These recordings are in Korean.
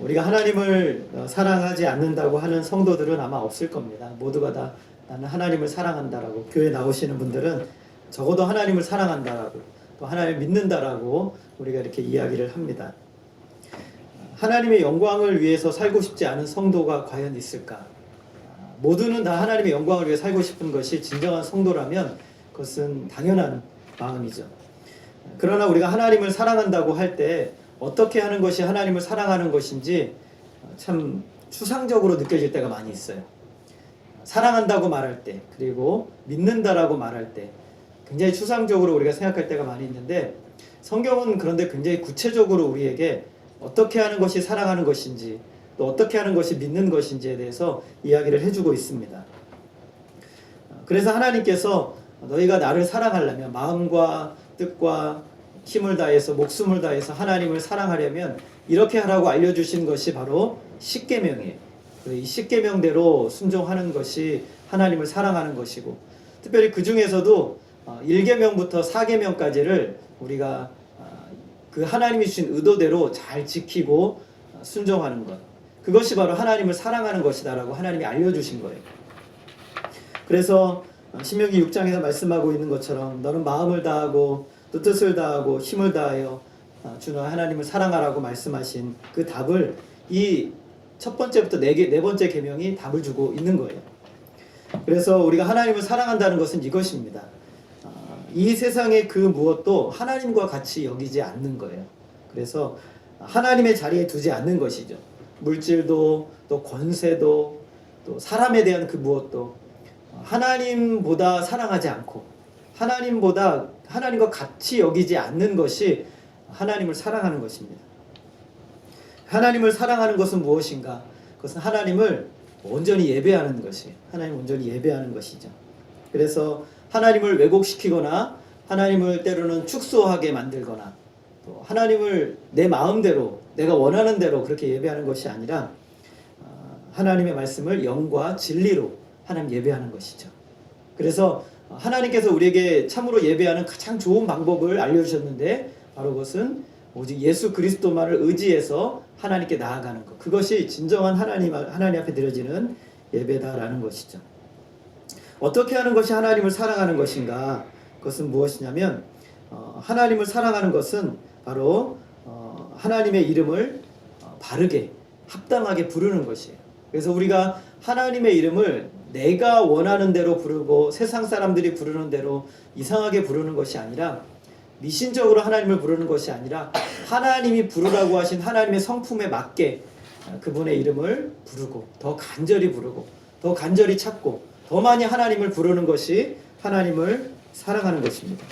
우리가 하나님을 사랑하지 않는다고 하는 성도들은 아마 없을 겁니다. 모두가 다 나는 하나님을 사랑한다라고, 교회 나오시는 분들은 적어도 하나님을 사랑한다라고, 또 하나님을 믿는다라고 우리가 이렇게 이야기를 합니다. 하나님의 영광을 위해서 살고 싶지 않은 성도가 과연 있을까? 모두는 다 하나님의 영광을 위해 살고 싶은 것이 진정한 성도라면 그것은 당연한 마음이죠. 그러나 우리가 하나님을 사랑한다고 할 때 어떻게 하는 것이 하나님을 사랑하는 것인지 참 추상적으로 느껴질 때가 많이 있어요. 사랑한다고 말할 때, 그리고 믿는다라고 말할 때 굉장히 추상적으로 우리가 생각할 때가 많이 있는데, 성경은 그런데 굉장히 구체적으로 우리에게 어떻게 하는 것이 사랑하는 것인지, 또 어떻게 하는 것이 믿는 것인지에 대해서 이야기를 해주고 있습니다. 그래서 하나님께서 너희가 나를 사랑하려면, 마음과 뜻과 힘을 다해서, 목숨을 다해서 하나님을 사랑하려면 이렇게 하라고 알려주신 것이 바로 십계명이에요. 이 십계명대로 순종하는 것이 하나님을 사랑하는 것이고, 특별히 그 중에서도 1계명부터 4계명까지를 우리가 그 하나님이 주신 의도대로 잘 지키고 순종하는 것, 그것이 바로 하나님을 사랑하는 것이다라고 하나님이 알려주신 거예요. 그래서 신명기 6장에서 말씀하고 있는 것처럼 너는 마음을 다하고 또 뜻을 다하고 힘을 다하여 주 너의 하나님을 사랑하라고 말씀하신 그 답을 이 첫 번째부터 네 번째 계명이 답을 주고 있는 거예요. 그래서 우리가 하나님을 사랑한다는 것은 이것입니다. 이 세상의 그 무엇도 하나님과 같이 여기지 않는 거예요. 그래서 하나님의 자리에 두지 않는 것이죠. 물질도, 또 권세도, 또 사람에 대한 그 무엇도 하나님보다 사랑하지 않고, 하나님과 같이 여기지 않는 것이 하나님을 사랑하는 것입니다. 하나님을 사랑하는 것은 무엇인가? 그것은 하나님을 온전히 예배하는 것이에요. 하나님을 온전히 예배하는 것이죠. 그래서 하나님을 왜곡시키거나 하나님을 때로는 축소하게 만들거나, 또 하나님을 내 마음대로, 내가 원하는 대로 그렇게 예배하는 것이 아니라 하나님의 말씀을 영과 진리로 하나님 예배하는 것이죠. 그래서 하나님께서 우리에게 참으로 예배하는 가장 좋은 방법을 알려주셨는데, 바로 그것은 오직 예수 그리스도만을 의지해서 하나님께 나아가는 것, 그것이 진정한 하나님 앞에 드려지는 예배다라는 것이죠. 어떻게 하는 것이 하나님을 사랑하는 것인가? 그것은 무엇이냐면 하나님을 사랑하는 것은 바로 하나님의 이름을 바르게, 합당하게 부르는 것이에요. 그래서 우리가 하나님의 이름을 내가 원하는 대로 부르고 세상 사람들이 부르는 대로 이상하게 부르는 것이 아니라, 미신적으로 하나님을 부르는 것이 아니라 하나님이 부르라고 하신 하나님의 성품에 맞게 그분의 이름을 부르고, 더 간절히 부르고, 더 간절히 찾고, 더 많이 하나님을 부르는 것이 하나님을 사랑하는 것입니다.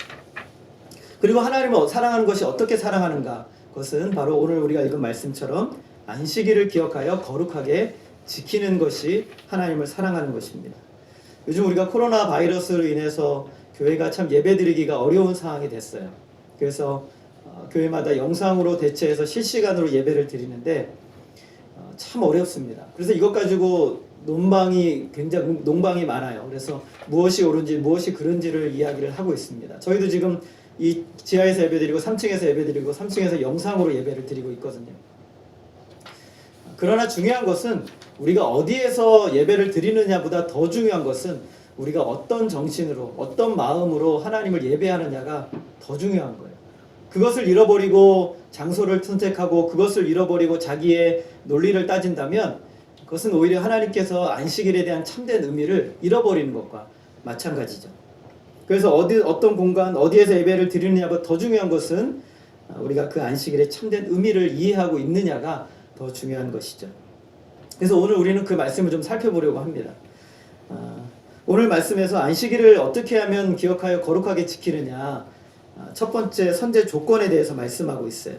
그리고 하나님을 사랑하는 것이 어떻게 사랑하는가? 그것은 바로 오늘 우리가 읽은 말씀처럼 안식일을 기억하여 거룩하게 지키는 것이 하나님을 사랑하는 것입니다. 요즘 우리가 코로나 바이러스로 인해서 교회가 참 예배드리기가 어려운 상황이 됐어요. 그래서 교회마다 영상으로 대체해서 실시간으로 예배를 드리는데 참 어렵습니다. 그래서 이것 가지고 굉장히 논방이 많아요. 그래서 무엇이 옳은지 무엇이 그른지를 이야기를 하고 있습니다. 저희도 지금 이 지하에서 예배드리고 3층에서 예배드리고 3층에서 영상으로 예배를 드리고 있거든요. 그러나 중요한 것은 우리가 어디에서 예배를 드리느냐보다 더 중요한 것은 우리가 어떤 정신으로, 어떤 마음으로 하나님을 예배하느냐가 더 중요한 거예요. 그것을 잃어버리고 장소를 선택하고 그것을 잃어버리고 자기의 논리를 따진다면 그것은 오히려 하나님께서 안식일에 대한 참된 의미를 잃어버리는 것과 마찬가지죠. 그래서 어떤 공간, 어디에서 예배를 드리느냐보다 더 중요한 것은 우리가 그 안식일의 참된 의미를 이해하고 있느냐가 더 중요한 것이죠. 그래서 오늘 우리는 그 말씀을 좀 살펴보려고 합니다. 오늘 말씀에서 안식일을 어떻게 하면 기억하여 거룩하게 지키느냐, 첫 번째 선제 조건에 대해서 말씀하고 있어요.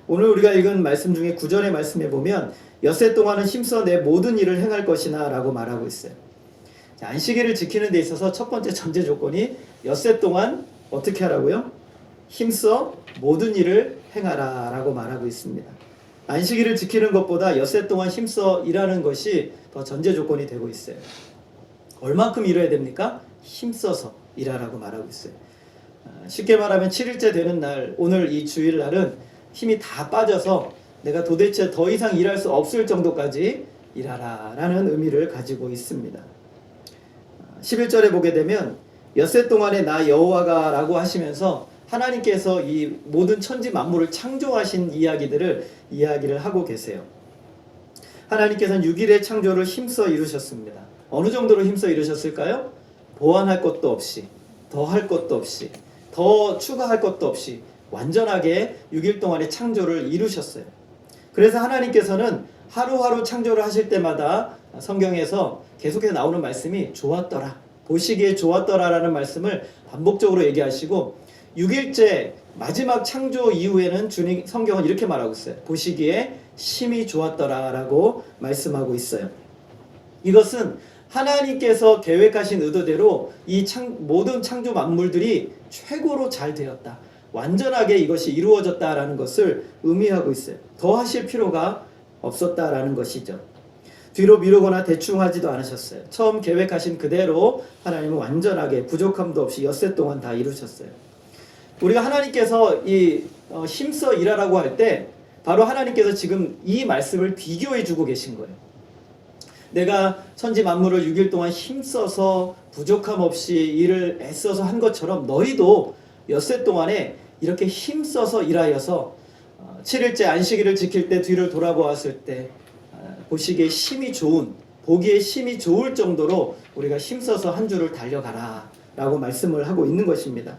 오늘 우리가 읽은 말씀 중에 9절의 말씀에 보면 엿새 동안은 힘써 내 모든 일을 행할 것이나 라고 말하고 있어요. 안식일을 지키는 데 있어서 첫 번째 전제 조건이 엿새 동안 어떻게 하라고요? 힘써 모든 일을 행하라 라고 말하고 있습니다. 안식일을 지키는 것보다 엿새 동안 힘써 일하는 것이 더 전제 조건이 되고 있어요. 얼만큼 일해야 됩니까? 힘써서 일하라고 말하고 있어요. 쉽게 말하면 7일째 되는 날, 오늘 이 주일날은 힘이 다 빠져서 내가 도대체 더 이상 일할 수 없을 정도까지 일하라 라는 의미를 가지고 있습니다. 11절에 보게 되면 엿새 동안에 나 여호와가 라고 하시면서 하나님께서 이 모든 천지 만물을 창조하신 이야기를 하고 계세요. 하나님께서는 6일의 창조를 힘써 이루셨습니다. 어느 정도로 힘써 이루셨을까요? 보완할 것도 없이, 더 할 것도 없이, 더 추가할 것도 없이 완전하게 6일 동안의 창조를 이루셨어요. 그래서 하나님께서는 하루하루 창조를 하실 때마다 성경에서 계속해서 나오는 말씀이 좋았더라, 보시기에 좋았더라라는 말씀을 반복적으로 얘기하시고 6일째 마지막 창조 이후에는 성경은 이렇게 말하고 있어요. 보시기에 심히 좋았더라라고 말씀하고 있어요. 이것은 하나님께서 계획하신 의도대로 이 모든 창조 만물들이 최고로 잘 되었다, 완전하게 이것이 이루어졌다라는 것을 의미하고 있어요. 더 하실 필요가 없었다라는 것이죠. 뒤로 미루거나 대충 하지도 않으셨어요. 처음 계획하신 그대로 하나님은 완전하게 부족함도 없이 엿새 동안 다 이루셨어요. 우리가 하나님께서 힘써 일하라고 할 때 바로 하나님께서 지금 이 말씀을 비교해 주고 계신 거예요. 내가 천지 만물을 6일 동안 힘써서 부족함 없이 일을 애써서 한 것처럼 너희도 엿새 동안에 이렇게 힘써서 일하여서 7일째 안식일을 지킬 때 뒤를 돌아보았을 때 보시기에 심히 좋은, 보기에 심히 좋을 정도로 우리가 힘써서 한 주를 달려가라 라고 말씀을 하고 있는 것입니다.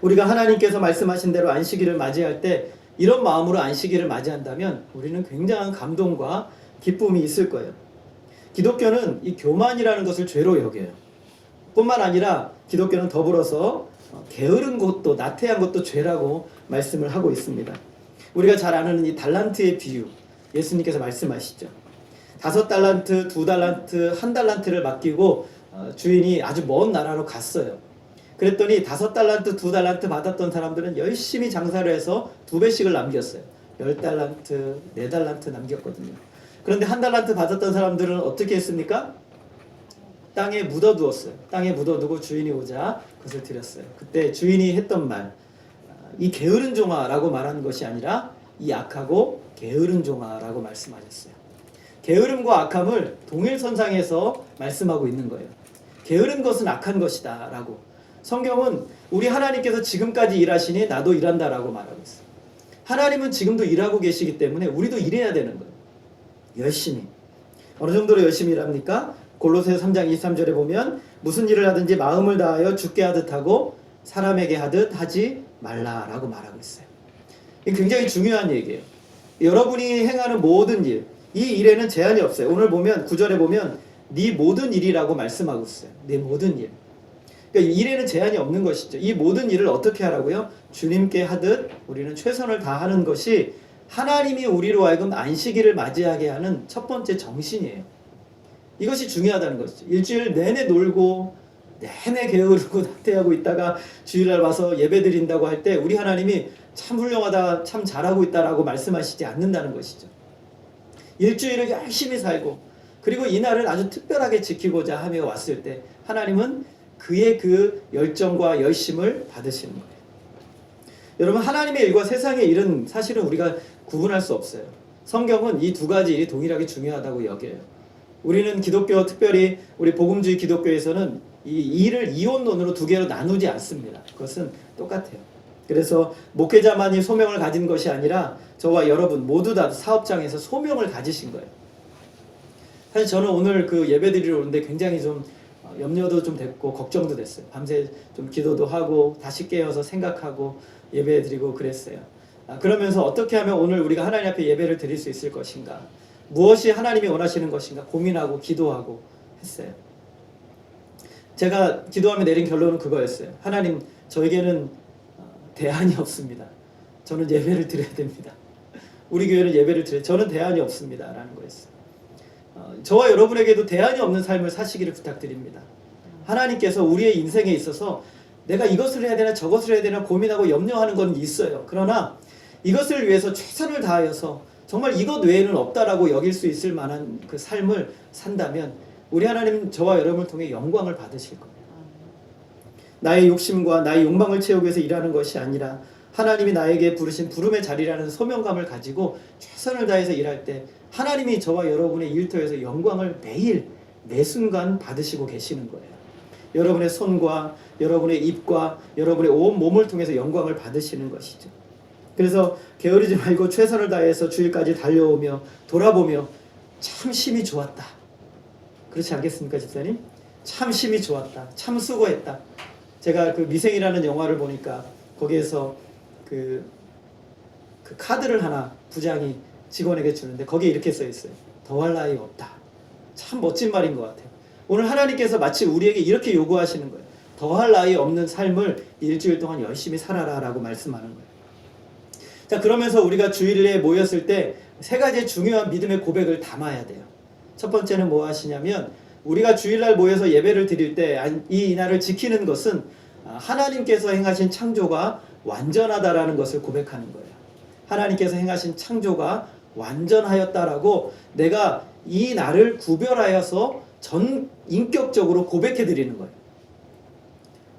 우리가 하나님께서 말씀하신 대로 안식일을 맞이할 때 이런 마음으로 안식일을 맞이한다면 우리는 굉장한 감동과 기쁨이 있을 거예요. 기독교는 이 교만이라는 것을 죄로 여겨요. 뿐만 아니라 기독교는 더불어서 게으른 것도, 나태한 것도 죄라고 말씀을 하고 있습니다. 우리가 잘 아는 이 달란트의 비유, 예수님께서 말씀하시죠. 5달란트, 2달란트, 1달란트를 맡기고 주인이 아주 먼 나라로 갔어요. 그랬더니 5달란트, 2달란트 받았던 사람들은 열심히 장사를 해서 2배씩을 남겼어요. 10달란트, 4달란트 남겼거든요. 그런데 1달란트 받았던 사람들은 어떻게 했습니까? 땅에 묻어두었어요. 땅에 묻어두고 주인이 오자 그것을 드렸어요. 그때 주인이 했던 말, 이 게으른 종아라고 말하는 것이 아니라 이 악하고 게으른 종아라고 말씀하셨어요. 게으름과 악함을 동일선상에서 말씀하고 있는 거예요. 게으른 것은 악한 것이다 라고. 성경은 우리 하나님께서 지금까지 일하시니 나도 일한다라고 말하고 있어요. 하나님은 지금도 일하고 계시기 때문에 우리도 일해야 되는 거예요. 열심히. 어느 정도로 열심히 일합니까? 골로새서 3장 23절에 보면 무슨 일을 하든지 마음을 다하여 주께 하듯 하고 사람에게 하듯 하지 말라라고 말하고 있어요. 이게 굉장히 중요한 얘기예요. 여러분이 행하는 모든 일, 이 일에는 제한이 없어요. 오늘 보면 9절에 보면 네 모든 일이라고 말씀하고 있어요. 네 모든 일. 그러니까 일에는 제한이 없는 것이죠. 이 모든 일을 어떻게 하라고요? 주님께 하듯 우리는 최선을 다하는 것이 하나님이 우리로 하여금 안식일을 맞이하게 하는 첫 번째 정신이에요. 이것이 중요하다는 것이죠. 일주일 내내 놀고 내내 게으르고 나태하고 있다가 주일날 와서 예배 드린다고 할 때 우리 하나님이 참 훌륭하다, 참 잘하고 있다라고 말씀하시지 않는다는 것이죠. 일주일을 열심히 살고 그리고 이날을 아주 특별하게 지키고자 하며 왔을 때 하나님은 그의 그 열정과 열심을 받으시는 거예요. 여러분, 하나님의 일과 세상의 일은 사실은 우리가 구분할 수 없어요. 성경은 이 두 가지 일이 동일하게 중요하다고 여겨요. 우리는 기독교, 특별히 우리 복음주의 기독교에서는 이 일을 이원론으로 두 개로 나누지 않습니다. 그것은 똑같아요. 그래서 목회자만이 소명을 가진 것이 아니라 저와 여러분 모두 다 사업장에서 소명을 가지신 거예요. 사실 저는 오늘 그 예배 드리러 오는데 굉장히 좀 염려도 좀 됐고 걱정도 됐어요. 밤새 좀 기도도 하고 다시 깨어서 생각하고 예배 드리고 그랬어요. 그러면서 어떻게 하면 오늘 우리가 하나님 앞에 예배를 드릴 수 있을 것인가, 무엇이 하나님이 원하시는 것인가 고민하고 기도하고 했어요. 제가 기도하며 내린 결론은 그거였어요. 하나님, 저에게는 대안이 없습니다. 저는 예배를 드려야 됩니다. 우리 교회는 예배를 드려야, 저는 대안이 없습니다 라는 거였어요. 저와 여러분에게도 대안이 없는 삶을 사시기를 부탁드립니다. 하나님께서 우리의 인생에 있어서 내가 이것을 해야 되나 저것을 해야 되나 고민하고 염려하는 건 있어요. 그러나 이것을 위해서 최선을 다하여서 정말 이것 외에는 없다라고 여길 수 있을 만한 그 삶을 산다면 우리 하나님 저와 여러분을 통해 영광을 받으실 거예요. 나의 욕심과 나의 욕망을 채우기 위해서 일하는 것이 아니라 하나님이 나에게 부르신 부름의 자리라는 소명감을 가지고 최선을 다해서 일할 때 하나님이 저와 여러분의 일터에서 영광을 매일 매 순간 받으시고 계시는 거예요. 여러분의 손과 여러분의 입과 여러분의 온 몸을 통해서 영광을 받으시는 것이죠. 그래서 게으르지 말고 최선을 다해서 주일까지 달려오며 돌아보며 참 힘이 좋았다. 그렇지 않겠습니까, 집사님? 참 힘이 좋았다. 참 수고했다. 제가 그 미생이라는 영화를 보니까 거기에서 그 카드를 하나 부장이 직원에게 주는데 거기에 이렇게 써 있어요. 더할 나위 없다. 참 멋진 말인 것 같아요. 오늘 하나님께서 마치 우리에게 이렇게 요구하시는 거예요. 더할 나위 없는 삶을 일주일 동안 열심히 살아라 라고 말씀하는 거예요. 자, 그러면서 우리가 주일에 모였을 때 세 가지의 중요한 믿음의 고백을 담아야 돼요. 첫 번째는 뭐 하시냐면 우리가 주일날 모여서 예배를 드릴 때 이 이날을 지키는 것은 하나님께서 행하신 창조가 완전하다라는 것을 고백하는 거예요. 하나님께서 행하신 창조가 완전하였다라고 내가 이 날을 구별하여서 전 인격적으로 고백해 드리는 거예요.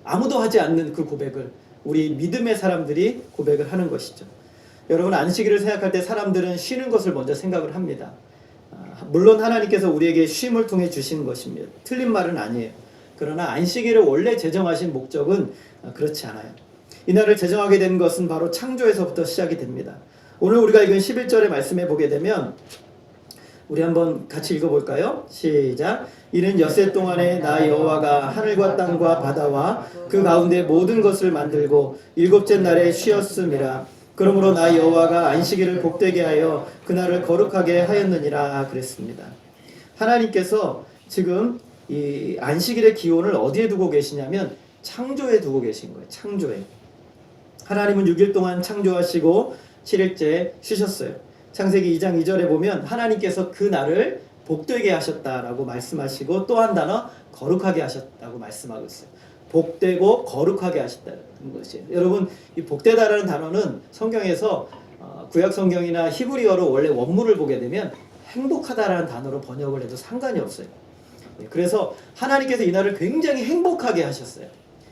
아무도 하지 않는 그 고백을 우리 믿음의 사람들이 고백을 하는 것이죠. 여러분, 안식일을 생각할 때 사람들은 쉬는 것을 먼저 생각을 합니다. 물론 하나님께서 우리에게 쉼을 통해 주신 것입니다. 틀린 말은 아니에요. 그러나 안식일을 원래 제정하신 목적은 그렇지 않아요. 이날을 제정하게 된 것은 바로 창조에서부터 시작이 됩니다. 오늘 우리가 읽은 11절의 말씀에 보게 되면 우리 한번 같이 읽어볼까요? 시작. 이는 엿새 동안에 나 여호와가 하늘과 땅과 바다와 그 가운데 모든 것을 만들고 일곱째 날에 쉬었음이라. 그러므로 나 여호와가 안식일을 복되게 하여 그날을 거룩하게 하였느니라 그랬습니다. 하나님께서 지금 이 안식일의 기원을 어디에 두고 계시냐면 창조에 두고 계신 거예요. 창조에. 하나님은 6일 동안 창조하시고 7일째 쉬셨어요. 창세기 2장 2절에 보면 하나님께서 그 날을 복되게 하셨다라고 말씀하시고 또 한 단어 거룩하게 하셨다고 말씀하고 있어요. 복되고 거룩하게 하셨다는 것이에요. 여러분, 이 복되다라는 단어는 성경에서 구약 성경이나 히브리어로 원래 원문을 보게 되면 행복하다라는 단어로 번역을 해도 상관이 없어요. 그래서 하나님께서 이 날을 굉장히 행복하게 하셨어요.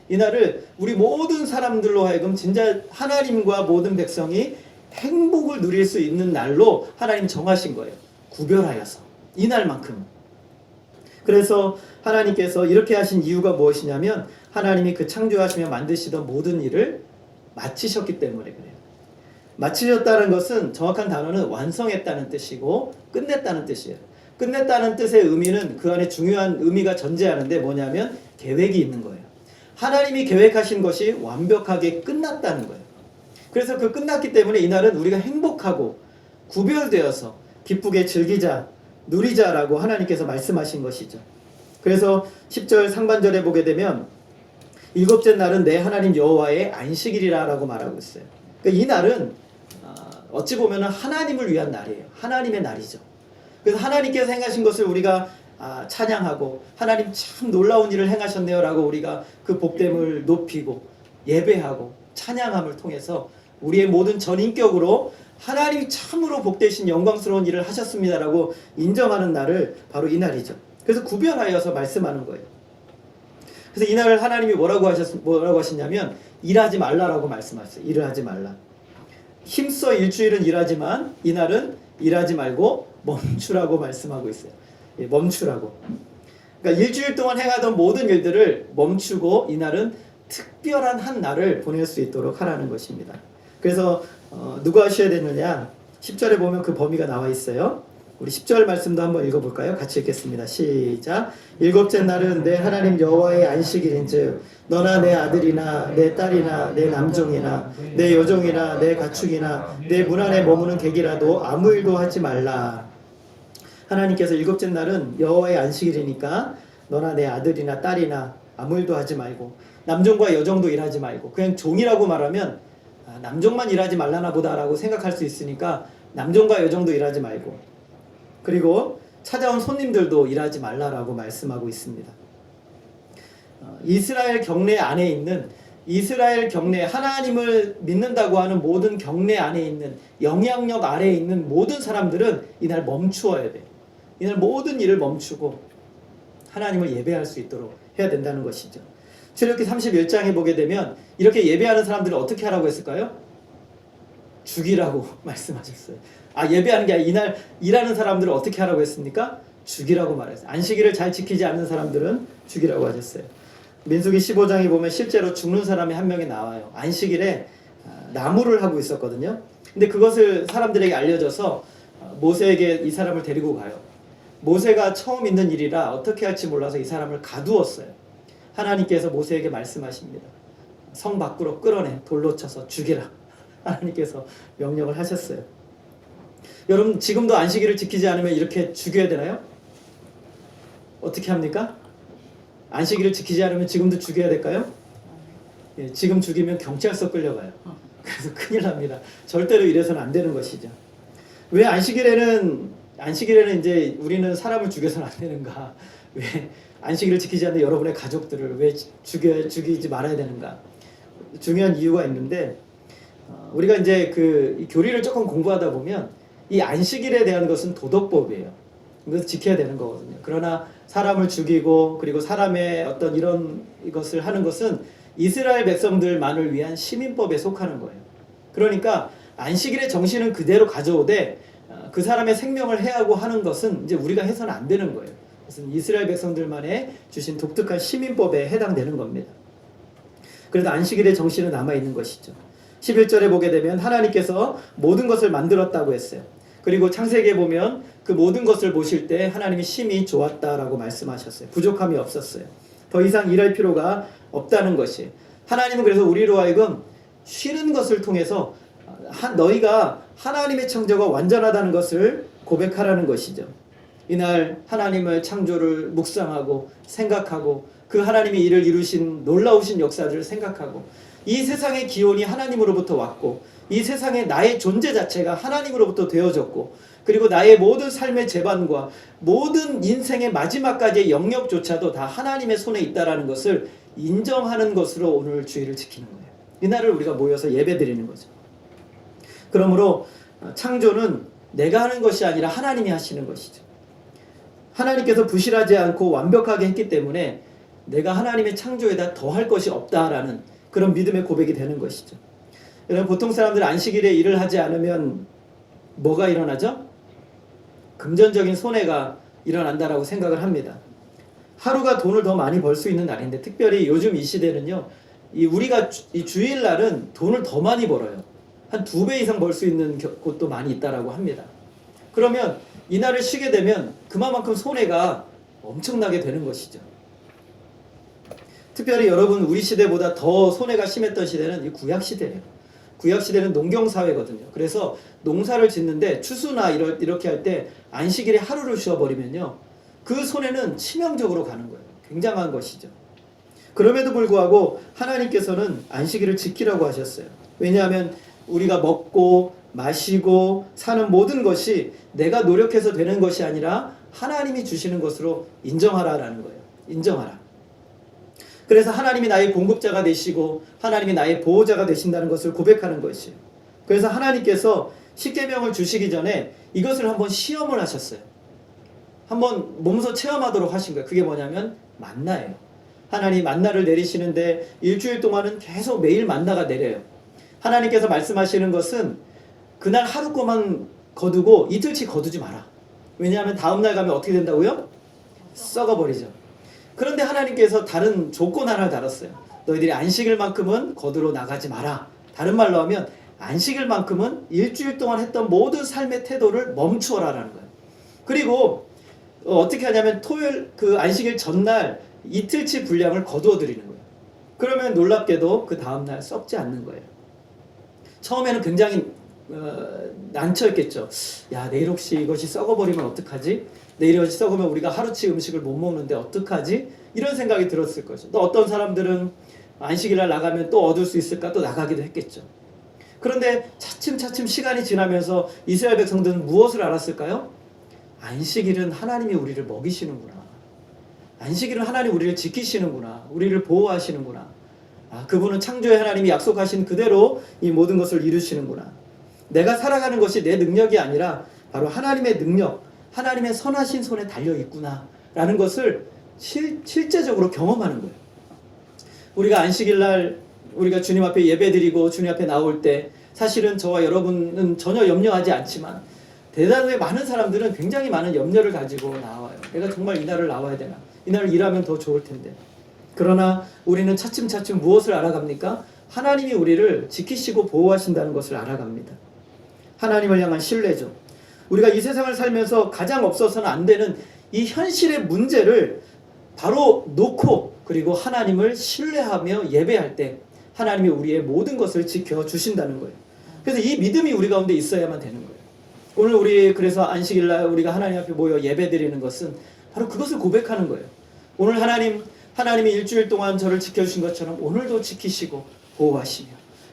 이 날을 우리 모든 사람들로 하여금 진짜 하나님과 모든 백성이 행복을 누릴 수 있는 날로 하나님 정하신 거예요. 구별하여서 이 날만큼. 그래서 하나님께서 이렇게 하신 이유가 무엇이냐면 하나님이 그 창조하시며 만드시던 모든 일을 마치셨기 때문에 그래요. 마치셨다는 것은 정확한 단어는 완성했다는 뜻이고 끝냈다는 뜻이에요. 끝냈다는 뜻의 의미는 그 안에 중요한 의미가 전제하는데 뭐냐면 계획이 있는 거예요. 하나님이 계획하신 것이 완벽하게 끝났다는 거예요. 그래서 그 끝났기 때문에 이날은 우리가 행복하고 구별되어서 기쁘게 즐기자, 누리자라고 하나님께서 말씀하신 것이죠. 그래서 10절 상반절에 보게 되면 일곱째 날은 내 하나님 여호와의 안식일이라고 말하고 있어요. 그러니까 이 날은 어찌 보면 하나님을 위한 날이에요. 하나님의 날이죠. 그래서 하나님께서 행하신 것을 우리가 찬양하고 하나님 참 놀라운 일을 행하셨네요 라고 우리가 그 복됨을 높이고 예배하고 찬양함을 통해서 우리의 모든 전인격으로 하나님이 참으로 복되신 영광스러운 일을 하셨습니다라고 인정하는 날을 바로 이 날이죠. 그래서 구별하여서 말씀하는 거예요. 그래서 이 날을 하나님이 뭐라고 하셨냐면 일하지 말라라고 말씀하셨어요. 일을 하지 말라. 힘써 일주일은 일하지만 이 날은 일하지 말고 멈추라고 말씀하고 있어요. 예, 멈추라고. 그러니까 일주일 동안 행하던 모든 일들을 멈추고 이 날은 특별한 한 날을 보낼 수 있도록 하라는 것입니다. 그래서 누가 하셔야 되느냐? 10절에 보면 그 범위가 나와 있어요. 우리 10절 말씀도 한번 읽어볼까요? 같이 읽겠습니다. 시작. 일곱째 날은 내 하나님 여호와의 안식일인즉 너나 내 아들이나 내 딸이나 내 남종이나 내 여종이나 내 가축이나 내 문 안에 머무는 객이라도 아무 일도 하지 말라. 하나님께서 일곱째 날은 여호와의 안식일이니까 너나 내 아들이나 딸이나 아무 일도 하지 말고 남종과 여종도 일하지 말고 그냥 종이라고 말하면 남종만 일하지 말라나 보다라고 생각할 수 있으니까 남종과 여종도 일하지 말고 그리고 찾아온 손님들도 일하지 말라라고 말씀하고 있습니다. 이스라엘 경례 안에 있는 이스라엘 경례 하나님을 믿는다고 하는 모든 경례 안에 있는 영향력 아래에 있는 모든 사람들은 이날 멈추어야 돼. 이날 모든 일을 멈추고 하나님을 예배할 수 있도록 해야 된다는 것이죠. 출애굽기 31장에 보게 되면 이렇게 예배하는 사람들을 어떻게 하라고 했을까요? 죽이라고 말씀하셨어요. 예배하는 게 아니라 이날 일하는 사람들을 어떻게 하라고 했습니까? 죽이라고 말했어요. 안식일을 잘 지키지 않는 사람들은 죽이라고 하셨어요. 민수기 15장에 보면 실제로 죽는 사람이 한 명이 나와요. 안식일에 나무를 하고 있었거든요. 근데 그것을 사람들에게 알려져서 모세에게 이 사람을 데리고 가요. 모세가 처음 있는 일이라 어떻게 할지 몰라서 이 사람을 가두었어요. 하나님께서 모세에게 말씀하십니다. 성 밖으로 끌어내 돌로 쳐서 죽이라. 하나님께서 명령을 하셨어요. 여러분 지금도 안식일을 지키지 않으면 이렇게 죽여야 되나요? 어떻게 합니까? 안식일을 지키지 않으면 지금도 죽여야 될까요? 예, 지금 죽이면 경찰서 끌려가요. 그래서 큰일 납니다. 절대로 이래서는 안 되는 것이죠. 왜 안식일에는 이제 우리는 사람을 죽여서는 안 되는가? 왜 안식일을 지키지 않는 여러분의 가족들을 왜 죽이지 말아야 되는가? 중요한 이유가 있는데 우리가 이제 이 교리를 조금 공부하다 보면 이 안식일에 대한 것은 도덕법이에요. 이것을 지켜야 되는 거거든요. 그러나 사람을 죽이고 그리고 사람의 어떤 이런 것을 하는 것은 이스라엘 백성들만을 위한 시민법에 속하는 거예요. 그러니까 안식일의 정신은 그대로 가져오되 그 사람의 생명을 해하고 하는 것은 이제 우리가 해서는 안 되는 거예요. 그것은 이스라엘 백성들만의 주신 독특한 시민법에 해당되는 겁니다. 그래도 안식일의 정신은 남아있는 것이죠. 11절에 보게 되면 하나님께서 모든 것을 만들었다고 했어요. 그리고 창세기에 보면 그 모든 것을 보실 때 하나님이 심히 좋았다라고 말씀하셨어요. 부족함이 없었어요. 더 이상 일할 필요가 없다는 것이. 하나님은 그래서 우리로 하여금 쉬는 것을 통해서 너희가 하나님의 창조가 완전하다는 것을 고백하라는 것이죠. 이날 하나님의 창조를 묵상하고 생각하고 그 하나님이 이를 이루신 놀라우신 역사들을 생각하고 이 세상의 기원이 하나님으로부터 왔고 이 세상에 나의 존재 자체가 하나님으로부터 되어졌고 그리고 나의 모든 삶의 제반과 모든 인생의 마지막까지의 영역조차도 다 하나님의 손에 있다라는 것을 인정하는 것으로 오늘 주일을 지키는 거예요. 이날을 우리가 모여서 예배드리는 거죠. 그러므로 창조는 내가 하는 것이 아니라 하나님이 하시는 것이죠. 하나님께서 부실하지 않고 완벽하게 했기 때문에 내가 하나님의 창조에다 더할 것이 없다라는 그런 믿음의 고백이 되는 것이죠. 여러분 보통 사람들 안식일에 일을 하지 않으면 뭐가 일어나죠? 금전적인 손해가 일어난다라고 생각을 합니다. 하루가 돈을 더 많이 벌 수 있는 날인데 특별히 요즘 이 시대는요. 우리가 이 주일날은 돈을 더 많이 벌어요. 한 2배 이상 벌 수 있는 곳도 많이 있다라고 합니다. 그러면 이날을 쉬게 되면 그만큼 손해가 엄청나게 되는 것이죠. 특별히 여러분 우리 시대보다 더 손해가 심했던 시대는 이 구약 시대예요. 구약 시대는 농경 사회거든요. 그래서 농사를 짓는데 추수나 이렇게 할 때 안식일에 하루를 쉬어버리면요. 그 손해는 치명적으로 가는 거예요. 굉장한 것이죠. 그럼에도 불구하고 하나님께서는 안식일을 지키라고 하셨어요. 왜냐하면 우리가 먹고 마시고 사는 모든 것이 내가 노력해서 되는 것이 아니라 하나님이 주시는 것으로 인정하라라는 거예요. 인정하라. 그래서 하나님이 나의 공급자가 되시고 하나님이 나의 보호자가 되신다는 것을 고백하는 것이에요. 그래서 하나님께서 십계명을 주시기 전에 이것을 한번 시험을 하셨어요. 한번 몸소 체험하도록 하신 거예요. 그게 뭐냐면 만나예요. 하나님이 만나를 내리시는데 일주일 동안은 계속 매일 만나가 내려요. 하나님께서 말씀하시는 것은 그날 하루 동안 거두고 이틀치 거두지 마라. 왜냐하면 다음날 가면 어떻게 된다고요? 썩어버리죠. 그런데 하나님께서 다른 조건 하나를 달았어요. 너희들이 안식일만큼은 거두러 나가지 마라. 다른 말로 하면 안식일만큼은 일주일 동안 했던 모든 삶의 태도를 멈추어라라는 거예요. 그리고 어떻게 하냐면 토요일 그 안식일 전날 이틀치 분량을 거두어 드리는 거예요. 그러면 놀랍게도 그 다음날 썩지 않는 거예요. 처음에는 굉장히 난처했겠죠. 야, 내일 혹시 이것이 썩어버리면 어떡하지? 내일 이것이 썩으면 우리가 하루치 음식을 못 먹는데 어떡하지? 이런 생각이 들었을 거죠. 또 어떤 사람들은 안식일날 나가면 또 얻을 수 있을까? 또 나가기도 했겠죠. 그런데 차츰차츰 시간이 지나면서 이스라엘 백성들은 무엇을 알았을까요? 안식일은 하나님이 우리를 먹이시는구나. 안식일은 하나님이 우리를 지키시는구나. 우리를 보호하시는구나. 그분은 창조의 하나님이 약속하신 그대로 이 모든 것을 이루시는구나. 내가 살아가는 것이 내 능력이 아니라 바로 하나님의 능력, 하나님의 선하신 손에 달려있구나 라는 것을 실제적으로 경험하는 거예요. 우리가 안식일날 우리가 주님 앞에 예배드리고 주님 앞에 나올 때 사실은 저와 여러분은 전혀 염려하지 않지만 대단히 많은 사람들은 굉장히 많은 염려를 가지고 나와요. 내가 정말 이날을 나와야 되나? 이날을 일하면 더 좋을 텐데. 그러나 우리는 차츰차츰 무엇을 알아갑니까? 하나님이 우리를 지키시고 보호하신다는 것을 알아갑니다. 하나님을 향한 신뢰죠. 우리가 이 세상을 살면서 가장 없어서는 안 되는 이 현실의 문제를 바로 놓고 그리고 하나님을 신뢰하며 예배할 때 하나님이 우리의 모든 것을 지켜주신다는 거예요. 그래서 이 믿음이 우리 가운데 있어야만 되는 거예요. 오늘 우리 그래서 안식일날 우리가 하나님 앞에 모여 예배드리는 것은 바로 그것을 고백하는 거예요. 오늘 하나님이 일주일 동안 저를 지켜주신 것처럼 오늘도 지키시고 보호하시며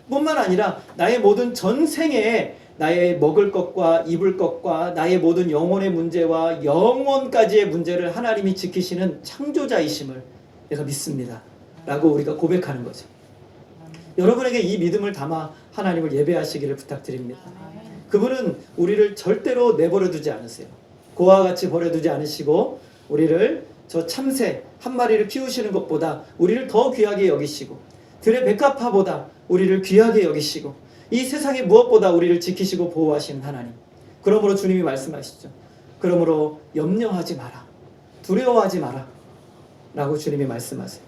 뿐만 아니라 나의 모든 전생에 나의 먹을 것과 입을 것과 나의 모든 영혼의 문제와 영혼까지의 문제를 하나님이 지키시는 창조자이심을 내가 믿습니다 라고 우리가 고백하는 거죠. 여러분에게 이 믿음을 담아 하나님을 예배하시기를 부탁드립니다. 그분은 우리를 절대로 내버려 두지 않으세요. 고와 같이 버려두지 않으시고 우리를 저 참새 한 마리를 키우시는 것보다 우리를 더 귀하게 여기시고 들의 백합화보다 우리를 귀하게 여기시고 이 세상의 무엇보다 우리를 지키시고 보호하시는 하나님. 그러므로 주님이 말씀하시죠. 그러므로 염려하지 마라. 두려워하지 마라. 라고 주님이 말씀하세요.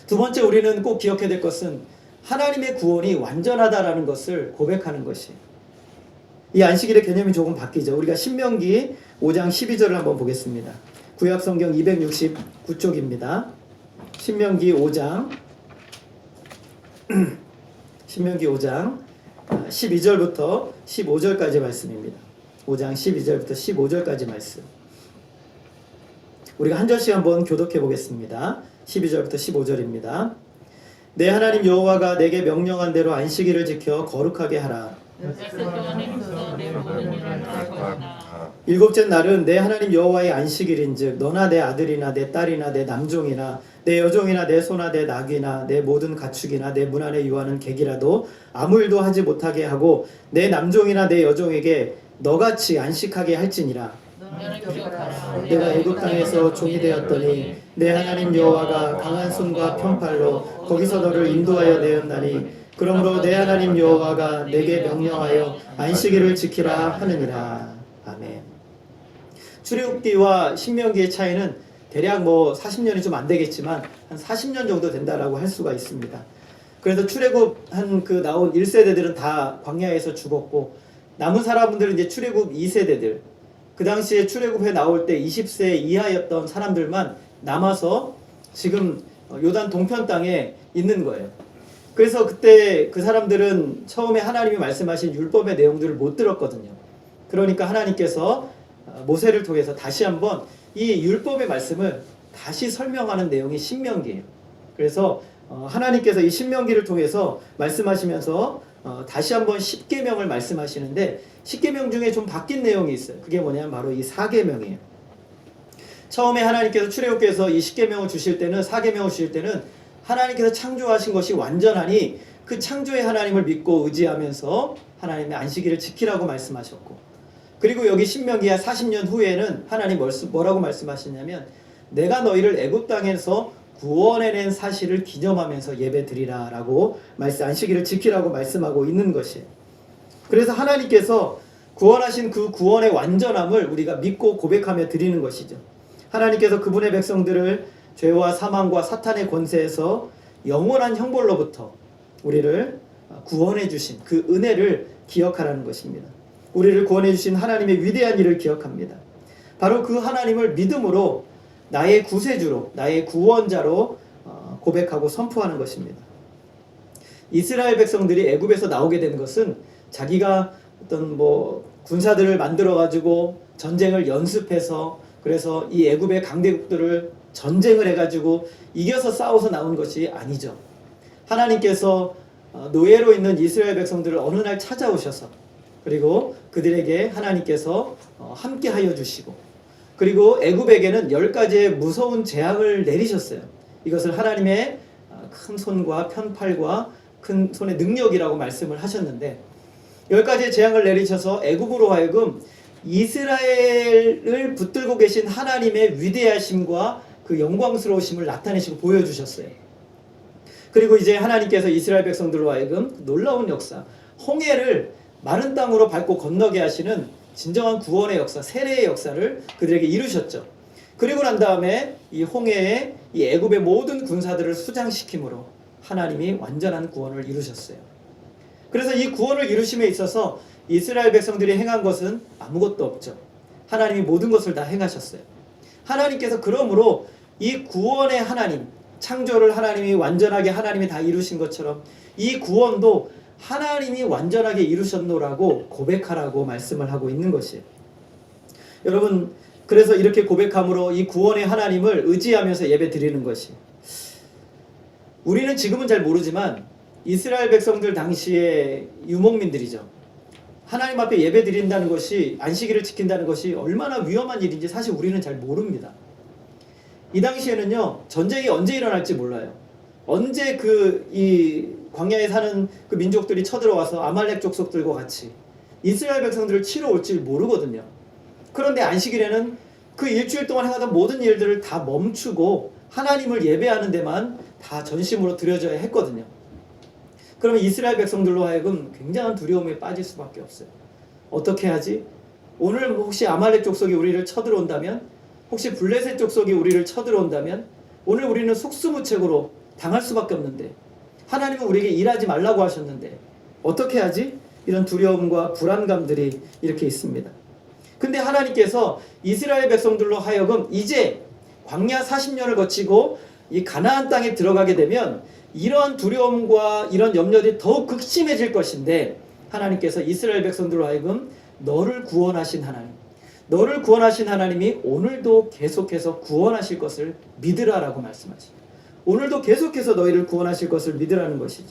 두 번째 우리는 꼭 기억해야 될 것은 하나님의 구원이 완전하다라는 것을 고백하는 것이에요. 이 안식일의 개념이 조금 바뀌죠. 우리가 신명기 5장 12절을 한번 보겠습니다. 구약성경 269쪽입니다. 신명기 5장 12절부터 15절까지 말씀입니다. 5장 12절부터 15절까지 말씀. 우리가 한 절씩 한번 교독해 보겠습니다. 12절부터 15절입니다. 내 하나님 여호와가 내게 명령한 대로 안식일을 지켜 거룩하게 하라. 일곱째 날은 내 하나님 여호와의 안식일인즉 너나 내 아들이나 내 딸이나 내 남종이나 내 여종이나 내 소나 내 낙이나 내 모든 가축이나 내 문 안에 유하는 객이라도 아무 일도 하지 못하게 하고 내 남종이나 내 여종에게 너같이 안식하게 할지니라. 내가 애굽 땅에서 종이 되었더니 내 하나님 여호와가 강한 손과 편팔로 거기서 너를 인도하여 내었나니 그러므로 내 하나님 여호와가 내게 명령하여 안식일을 지키라 하느니라. 아멘. 출애굽기와 신명기의 차이는 대략 40년이 좀 안 되겠지만 한 40년 정도 된다라고 할 수가 있습니다. 그래서 출애굽한 나온 1세대들은 다 광야에서 죽었고 남은 사람들은 이제 출애굽 2세대들 그 당시에 출애굽해 나올 때 20세 이하였던 사람들만 남아서 지금 요단 동편 땅에 있는 거예요. 그래서 그때 그 사람들은 처음에 하나님이 말씀하신 율법의 내용들을 못 들었거든요. 그러니까 하나님께서 모세를 통해서 다시 한번 이 율법의 말씀을 다시 설명하는 내용이 신명기예요. 그래서 하나님께서 이 신명기를 통해서 말씀하시면서 다시 한번 10계명을 말씀하시는데 10계명 중에 좀 바뀐 내용이 있어요. 그게 뭐냐면 바로 이 4계명이에요. 처음에 하나님께서 출애굽기에서 이 10계명을 주실 때는 4계명을 주실 때는 하나님께서 창조하신 것이 완전하니 그 창조의 하나님을 믿고 의지하면서 하나님의 안식일을 지키라고 말씀하셨고 그리고 여기 신명기야 40년 후에는 하나님 뭐라고 말씀하시냐면 내가 너희를 애굽 땅에서 구원해낸 사실을 기념하면서 예배드리라 라고 안식일을 지키라고 말씀하고 있는 것이에요. 그래서 하나님께서 구원하신 그 구원의 완전함을 우리가 믿고 고백하며 드리는 것이죠. 하나님께서 그분의 백성들을 죄와 사망과 사탄의 권세에서 영원한 형벌로부터 우리를 구원해 주신 그 은혜를 기억하라는 것입니다. 우리를 구원해 주신 하나님의 위대한 일을 기억합니다. 바로 그 하나님을 믿음으로 나의 구세주로 나의 구원자로 고백하고 선포하는 것입니다. 이스라엘 백성들이 애굽에서 나오게 된 것은 자기가 어떤 군사들을 만들어 가지고 전쟁을 연습해서 그래서 이 애굽의 강대국들을 전쟁을 해가지고 이겨서 싸워서 나온 것이 아니죠. 하나님께서 노예로 있는 이스라엘 백성들을 어느 날 찾아오셔서 그리고 그들에게 하나님께서 함께 하여 주시고 그리고 애굽에게는 10가지의 무서운 재앙을 내리셨어요. 이것을 하나님의 큰 손과 편팔과 큰 손의 능력이라고 말씀을 하셨는데 10가지의 재앙을 내리셔서 애굽으로 하여금 이스라엘을 붙들고 계신 하나님의 위대하심과 그 영광스러우심을 나타내시고 보여주셨어요. 그리고 이제 하나님께서 이스라엘 백성들로 하여금 놀라운 역사, 홍해를 마른 땅으로 밟고 건너게 하시는 진정한 구원의 역사, 세례의 역사를 그들에게 이루셨죠. 그리고 난 다음에 이 홍해에 이 애굽의 모든 군사들을 수장시킴으로 하나님이 완전한 구원을 이루셨어요. 그래서 이 구원을 이루심에 있어서 이스라엘 백성들이 행한 것은 아무것도 없죠. 하나님이 모든 것을 다 행하셨어요. 하나님께서 그러므로 이 구원의 하나님, 창조를 하나님이 완전하게 하나님이 다 이루신 것처럼 이 구원도 하나님이 완전하게 이루셨노라고 고백하라고 말씀을 하고 있는 것이에요. 여러분, 그래서 이렇게 고백함으로 이 구원의 하나님을 의지하면서 예배 드리는 것이, 우리는 지금은 잘 모르지만 이스라엘 백성들 당시의 유목민들이죠. 하나님 앞에 예배 드린다는 것이, 안식일을 지킨다는 것이 얼마나 위험한 일인지 사실 우리는 잘 모릅니다. 이 당시에는요, 전쟁이 언제 일어날지 몰라요. 언제 이 광야에 사는 그 민족들이 쳐들어와서 아말렉 족속들과 같이 이스라엘 백성들을 치러 올지 모르거든요. 그런데 안식일에는 그 일주일 동안 행하던 모든 일들을 다 멈추고 하나님을 예배하는 데만 다 전심으로 드려져야 했거든요. 그러면 이스라엘 백성들로 하여금 굉장한 두려움에 빠질 수밖에 없어요. 어떻게 하지? 오늘 혹시 아말렉 족속이 우리를 쳐들어온다면, 혹시 블레셋 족속이 우리를 쳐들어온다면 오늘 우리는 속수무책으로 당할 수밖에 없는데, 하나님은 우리에게 일하지 말라고 하셨는데 어떻게 하지? 이런 두려움과 불안감들이 이렇게 있습니다. 근데 하나님께서 이스라엘 백성들로 하여금 이제 광야 40년을 거치고 이 가나안 땅에 들어가게 되면 이러한 두려움과 이런 염려들이 더욱 극심해질 것인데, 하나님께서 이스라엘 백성들로 하여금 너를 구원하신 하나님, 너를 구원하신 하나님이 오늘도 계속해서 구원하실 것을 믿으라라고 말씀하십니다. 오늘도 계속해서 너희를 구원하실 것을 믿으라는 것이죠.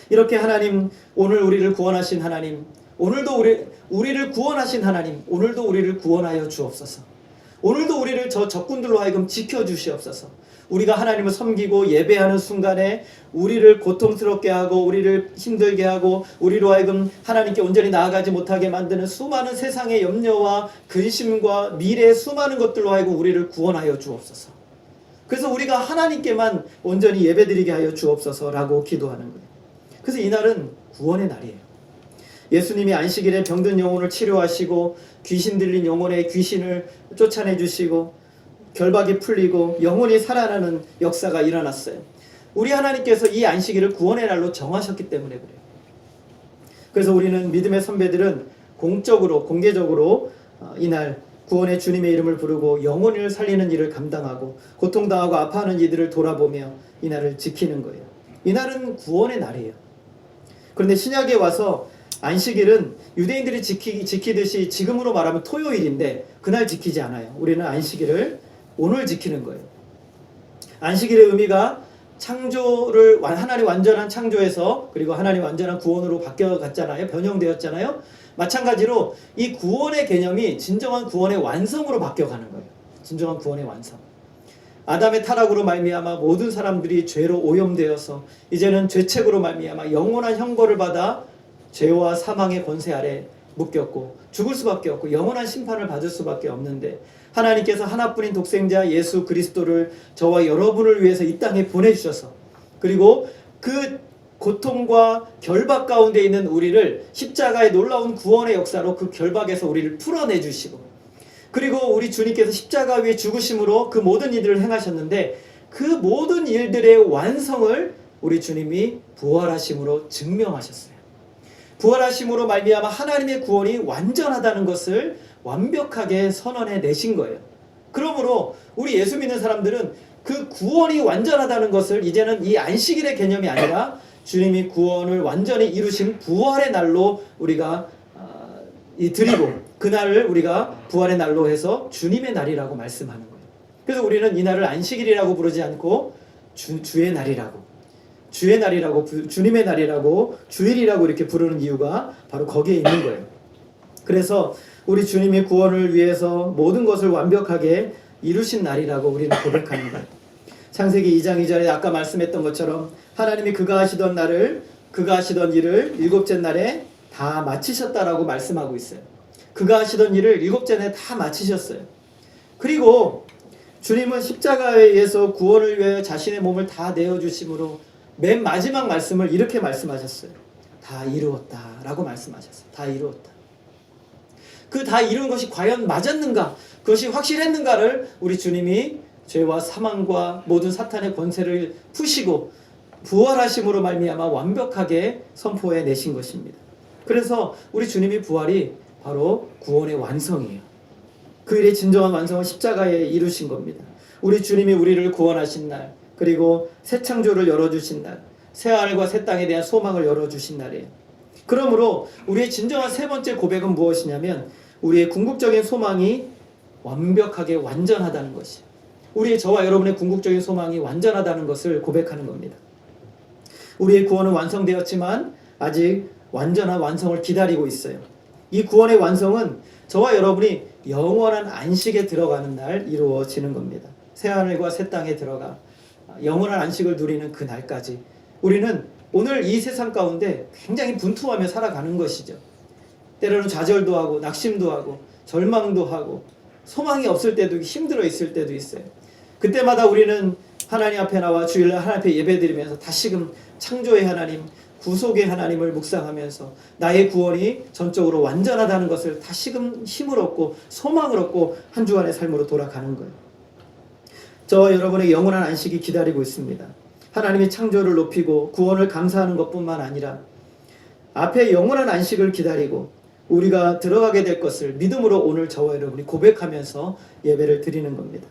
이렇게 하나님, 오늘 우리를 구원하신 하나님, 오늘도 우리를 구원하신 하나님, 오늘도 우리를 구원하여 주옵소서. 오늘도 우리를 저 적군들로 하여금 지켜주시옵소서. 우리가 하나님을 섬기고 예배하는 순간에 우리를 고통스럽게 하고 우리를 힘들게 하고 우리로 하여금 하나님께 온전히 나아가지 못하게 만드는 수많은 세상의 염려와 근심과 미래의 수많은 것들로 하여금 우리를 구원하여 주옵소서. 그래서 우리가 하나님께만 온전히 예배드리게 하여 주옵소서라고 기도하는 거예요. 그래서 이날은 구원의 날이에요. 예수님이 안식일에 병든 영혼을 치료하시고 귀신 들린 영혼의 귀신을 쫓아내 주시고 결박이 풀리고 영혼이 살아나는 역사가 일어났어요. 우리 하나님께서 이 안식일을 구원의 날로 정하셨기 때문에 그래요. 그래서 우리는 믿음의 선배들은 공적으로, 공개적으로 이날 구원의 주님의 이름을 부르고 영혼을 살리는 일을 감당하고 고통당하고 아파하는 이들을 돌아보며 이날을 지키는 거예요. 이날은 구원의 날이에요. 그런데 신약에 와서 안식일은 유대인들이 지키듯이 지금으로 말하면 토요일인데 그날 지키지 않아요. 우리는 안식일을 오늘 지키는 거예요. 안식일의 의미가 창조를 하나님 완전한 창조에서 그리고 하나님 완전한 구원으로 바뀌어갔잖아요. 변형되었잖아요. 마찬가지로 이 구원의 개념이 진정한 구원의 완성으로 바뀌어가는 거예요. 진정한 구원의 완성. 아담의 타락으로 말미암아 모든 사람들이 죄로 오염되어서 이제는 죄책으로 말미암아 영원한 형벌을 받아 죄와 사망의 권세 아래 묶였고 죽을 수밖에 없고 영원한 심판을 받을 수밖에 없는데, 하나님께서 하나뿐인 독생자 예수 그리스도를 저와 여러분을 위해서 이 땅에 보내주셔서, 그리고 그 고통과 결박 가운데 있는 우리를 십자가의 놀라운 구원의 역사로 그 결박에서 우리를 풀어내 주시고, 그리고 우리 주님께서 십자가 위에 죽으심으로 그 모든 일들을 행하셨는데 그 모든 일들의 완성을 우리 주님이 부활하심으로 증명하셨어요. 부활하심으로 말미암아 하나님의 구원이 완전하다는 것을 완벽하게 선언해 내신 거예요. 그러므로 우리 예수 믿는 사람들은 그 구원이 완전하다는 것을 이제는 이 안식일의 개념이 아니라 주님이 구원을 완전히 이루신 부활의 날로 우리가 드리고, 그날을 우리가 부활의 날로 해서 주님의 날이라고 말씀하는 거예요. 그래서 우리는 이 날을 안식일이라고 부르지 않고 주의 날이라고, 주의 날이라고, 주님의 날이라고, 주일이라고 이렇게 부르는 이유가 바로 거기에 있는 거예요. 그래서 우리 주님이 구원을 위해서 모든 것을 완벽하게 이루신 날이라고 우리는 고백하는 거예요. 창세기 2장 2절에 아까 말씀했던 것처럼 하나님이 그가 하시던 일을 일곱째 날에 다 마치셨다라고 말씀하고 있어요. 그가 하시던 일을 일곱째 날에 다 마치셨어요. 그리고 주님은 십자가에 의해서 구원을 위하여 자신의 몸을 다 내어주심으로 맨 마지막 말씀을 이렇게 말씀하셨어요. 다 이루었다라고 말씀하셨어요. 다 이루었다. 그 다 이룬 것이 과연 맞았는가? 그것이 확실했는가를 우리 주님이 죄와 사망과 모든 사탄의 권세를 푸시고 부활하심으로 말미암아 완벽하게 선포해 내신 것입니다. 그래서 우리 주님의 부활이 바로 구원의 완성이에요. 그 일의 진정한 완성을 십자가에 이루신 겁니다. 우리 주님이 우리를 구원하신 날, 그리고 새 창조를 열어주신 날, 새 하늘과 새 땅에 대한 소망을 열어주신 날이에요. 그러므로 우리의 진정한 세 번째 고백은 무엇이냐면 우리의 궁극적인 소망이 완벽하게 완전하다는 것이에요. 우리의 저와 여러분의 궁극적인 소망이 완전하다는 것을 고백하는 겁니다. 우리의 구원은 완성되었지만 아직 완전한 완성을 기다리고 있어요. 이 구원의 완성은 저와 여러분이 영원한 안식에 들어가는 날 이루어지는 겁니다. 새하늘과 새 땅에 들어가 영원한 안식을 누리는 그 날까지 우리는 오늘 이 세상 가운데 굉장히 분투하며 살아가는 것이죠. 때로는 좌절도 하고 낙심도 하고 절망도 하고 소망이 없을 때도 힘들어 있을 때도 있어요. 그때마다 우리는 하나님 앞에 나와 주일날 하나님 앞에 예배드리면서 다시금 창조의 하나님, 구속의 하나님을 묵상하면서 나의 구원이 전적으로 완전하다는 것을 다시금 힘을 얻고 소망을 얻고 한 주간의 삶으로 돌아가는 거예요. 저와 여러분의 영원한 안식이 기다리고 있습니다. 하나님의 창조를 높이고 구원을 감사하는 것뿐만 아니라 앞에 영원한 안식을 기다리고 우리가 들어가게 될 것을 믿음으로 오늘 저와 여러분이 고백하면서 예배를 드리는 겁니다.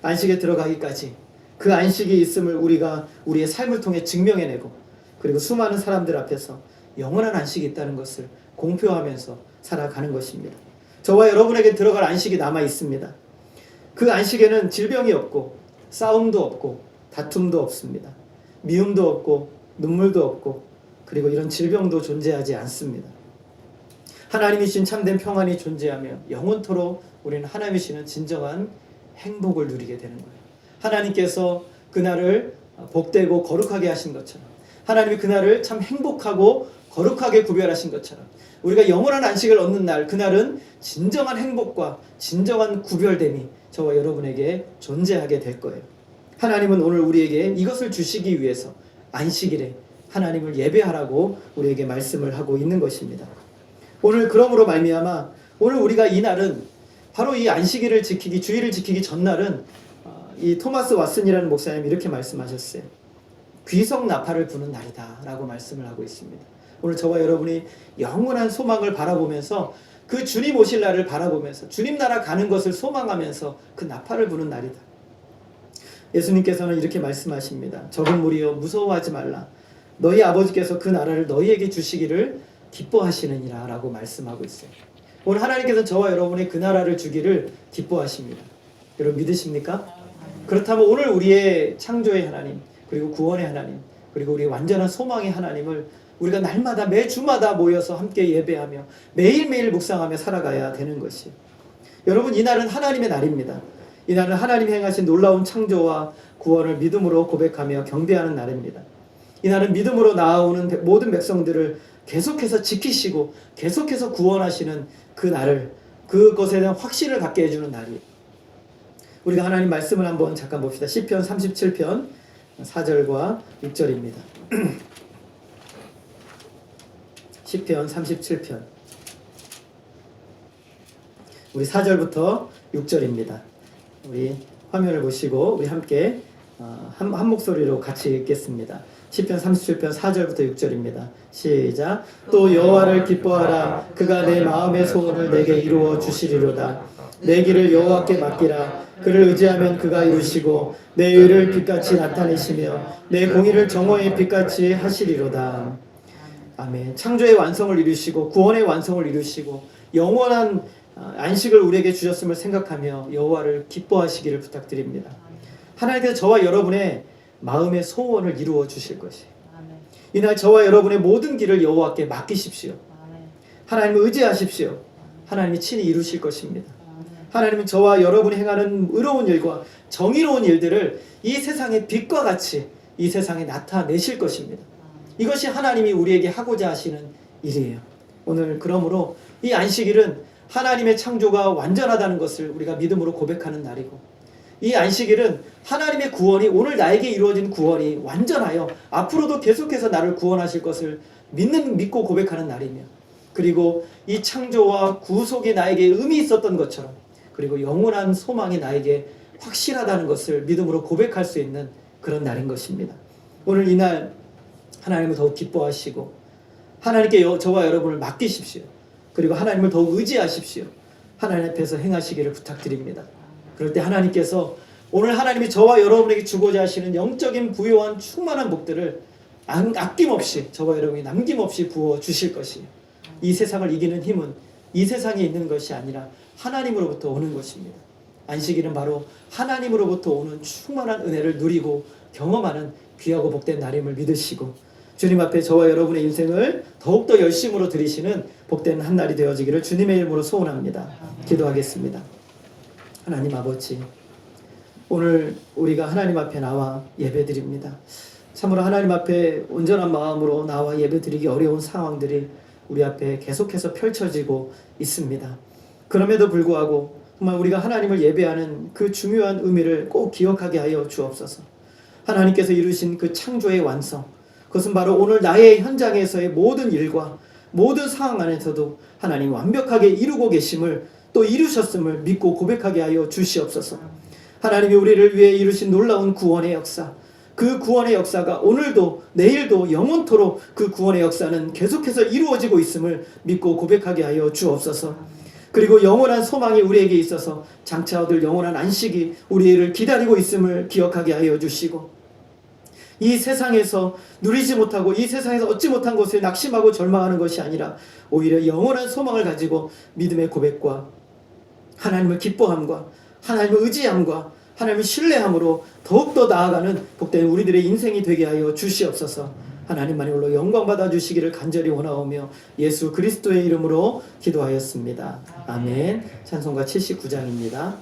안식에 들어가기까지 그 안식이 있음을 우리가 우리의 삶을 통해 증명해내고 그리고 수많은 사람들 앞에서 영원한 안식이 있다는 것을 공표하면서 살아가는 것입니다. 저와 여러분에게 들어갈 안식이 남아 있습니다. 그 안식에는 질병이 없고 싸움도 없고 다툼도 없습니다. 미움도 없고 눈물도 없고 그리고 이런 질병도 존재하지 않습니다. 하나님이 주신 참된 평안이 존재하며 영원토록 우리는 하나님이 주시는 진정한 행복을 누리게 되는 거예요. 하나님께서 그날을 복되고 거룩하게 하신 것처럼 하나님이 그날을 참 행복하고 거룩하게 구별하신 것처럼 우리가 영원한 안식을 얻는 날, 그날은 진정한 행복과 진정한 구별됨이 저와 여러분에게 존재하게 될 거예요. 하나님은 오늘 우리에게 이것을 주시기 위해서 안식일에 하나님을 예배하라고 우리에게 말씀을 하고 있는 것입니다. 오늘 그러므로 말미암아 오늘 우리가 이 날은 바로 이 안식일을 지키기, 주일을 지키기 전날은 이 토마스 왓슨이라는 목사님이 이렇게 말씀하셨어요. 귀성 나팔을 부는 날이다 라고 말씀을 하고 있습니다. 오늘 저와 여러분이 영원한 소망을 바라보면서 그 주님 오실 날을 바라보면서 주님 나라 가는 것을 소망하면서 그 나팔을 부는 날이다. 예수님께서는 이렇게 말씀하십니다. 적은 무리여 무서워하지 말라. 너희 아버지께서 그 나라를 너희에게 주시기를 기뻐하시느니라 라고 말씀하고 있어요. 오늘 하나님께서는 저와 여러분의 그 나라를 주기를 기뻐하십니다. 여러분 믿으십니까? 그렇다면 오늘 우리의 창조의 하나님, 그리고 구원의 하나님, 그리고 우리의 완전한 소망의 하나님을 우리가 날마다 매주마다 모여서 함께 예배하며 매일매일 묵상하며 살아가야 되는 것이에요. 여러분 이날은 하나님의 날입니다. 이날은 하나님이 행하신 놀라운 창조와 구원을 믿음으로 고백하며 경배하는 날입니다. 이날은 믿음으로 나아오는 모든 백성들을 계속해서 지키시고 계속해서 구원하시는 그 날을, 그것에 대한 확신을 갖게 해주는 날이에요. 우리가 하나님 말씀을 한번 잠깐 봅시다. 시편 37편 4절과 6절입니다. 시편 37편 우리 4절부터 6절입니다. 우리 화면을 보시고 우리 함께 한 목소리로 같이 읽겠습니다. 시편 37편 4절부터 6절입니다. 시작. 또 여호와를 기뻐하라. 그가 내 마음의 소원을 내게 이루어 주시리로다. 내 길을 여호와께 맡기라. 그를 의지하면 그가 이루시고 내 의를 빛같이 나타내시며 내 공의를 정오의 빛같이 하시리로다. 아멘. 창조의 완성을 이루시고 구원의 완성을 이루시고 영원한 안식을 우리에게 주셨음을 생각하며 여호와를 기뻐하시기를 부탁드립니다. 하나님께서 저와 여러분의 마음의 소원을 이루어 주실 것이에요. 이날 저와 여러분의 모든 길을 여호와께 맡기십시오. 하나님을 의지하십시오. 하나님이 친히 이루실 것입니다. 하나님은 저와 여러분이 행하는 의로운 일과 정의로운 일들을 이 세상의 빛과 같이 이 세상에 나타내실 것입니다. 이것이 하나님이 우리에게 하고자 하시는 일이에요. 오늘 그러므로 이 안식일은 하나님의 창조가 완전하다는 것을 우리가 믿음으로 고백하는 날이고, 이 안식일은 하나님의 구원이, 오늘 나에게 이루어진 구원이 완전하여 앞으로도 계속해서 나를 구원하실 것을 믿고 고백하는 날이며, 그리고 이 창조와 구속이 나에게 의미 있었던 것처럼, 그리고 영원한 소망이 나에게 확실하다는 것을 믿음으로 고백할 수 있는 그런 날인 것입니다. 오늘 이날 하나님을 더욱 기뻐하시고 하나님께 저와 여러분을 맡기십시오. 그리고 하나님을 더욱 의지하십시오. 하나님 앞에서 행하시기를 부탁드립니다. 그럴 때 하나님께서 오늘 하나님이 저와 여러분에게 주고자 하시는 영적인 부요한 충만한 복들을 아낌없이 저와 여러분이 남김없이 부어 주실 것이에요. 이 세상을 이기는 힘은 이 세상에 있는 것이 아니라 하나님으로부터 오는 것입니다. 안식일은 바로 하나님으로부터 오는 충만한 은혜를 누리고 경험하는 귀하고 복된 날임을 믿으시고, 주님 앞에 저와 여러분의 인생을 더욱더 열심으로 드리시는 복된 한 날이 되어지기를 주님의 이름으로 소원합니다. 기도하겠습니다. 하나님 아버지, 오늘 우리가 하나님 앞에 나와 예배드립니다. 참으로 하나님 앞에 온전한 마음으로 나와 예배드리기 어려운 상황들이 우리 앞에 계속해서 펼쳐지고 있습니다. 그럼에도 불구하고 정말 우리가 하나님을 예배하는 그 중요한 의미를 꼭 기억하게 하여 주옵소서. 하나님께서 이루신 그 창조의 완성, 그것은 바로 오늘 나의 현장에서의 모든 일과 모든 상황 안에서도 하나님 완벽하게 이루고 계심을, 또 이루셨음을 믿고 고백하게 하여 주시옵소서. 하나님이 우리를 위해 이루신 놀라운 구원의 역사, 그 구원의 역사가 오늘도 내일도 영원토록 그 구원의 역사는 계속해서 이루어지고 있음을 믿고 고백하게 하여 주옵소서. 그리고 영원한 소망이 우리에게 있어서 장차 얻을 영원한 안식이 우리를 기다리고 있음을 기억하게 하여 주시고, 이 세상에서 누리지 못하고 이 세상에서 얻지 못한 것에 낙심하고 절망하는 것이 아니라 오히려 영원한 소망을 가지고 믿음의 고백과 하나님을 기뻐함과 하나님을 의지함과 하나님을 신뢰함으로 더욱더 나아가는 복된 우리들의 인생이 되게 하여 주시옵소서. 하나님만이 홀로 영광 받아 주시기를 간절히 원하오며 예수 그리스도의 이름으로 기도하였습니다. 아멘. 찬송가 79장입니다.